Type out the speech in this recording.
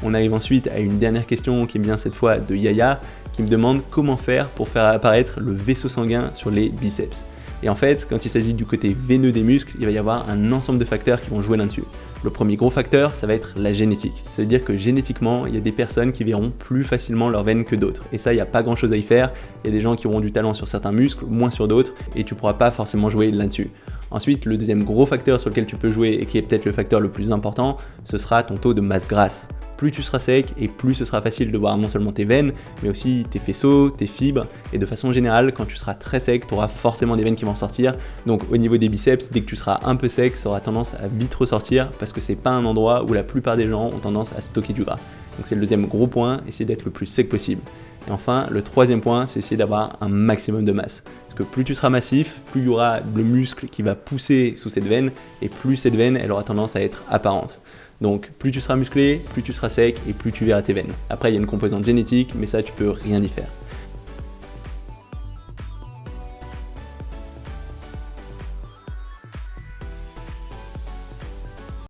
On arrive ensuite à une dernière question qui est bien cette fois de Yaya, qui me demande comment faire pour faire apparaître le vaisseau sanguin sur les biceps. Et en fait, quand il s'agit du côté veineux des muscles, il va y avoir un ensemble de facteurs qui vont jouer là-dessus. Le premier gros facteur, ça va être la génétique. Ça veut dire que génétiquement, il y a des personnes qui verront plus facilement leurs veines que d'autres. Et ça, il n'y a pas grand-chose à y faire. Il y a des gens qui auront du talent sur certains muscles, moins sur d'autres, et tu ne pourras pas forcément jouer là-dessus. Ensuite, le deuxième gros facteur sur lequel tu peux jouer, et qui est peut-être le facteur le plus important, ce sera ton taux de masse grasse. Plus tu seras sec et plus ce sera facile de voir non seulement tes veines, mais aussi tes faisceaux, tes fibres. Et de façon générale, quand tu seras très sec, tu auras forcément des veines qui vont sortir. Donc au niveau des biceps, dès que tu seras un peu sec, ça aura tendance à vite ressortir parce que c'est pas un endroit où la plupart des gens ont tendance à stocker du gras. Donc c'est le deuxième gros point, essayer d'être le plus sec possible. Et enfin, le troisième point, c'est essayer d'avoir un maximum de masse. Parce que plus tu seras massif, plus il y aura le muscle qui va pousser sous cette veine, et plus cette veine, elle aura tendance à être apparente. Donc plus tu seras musclé, plus tu seras sec et plus tu verras tes veines. Après il y a une composante génétique, mais ça tu peux rien y faire.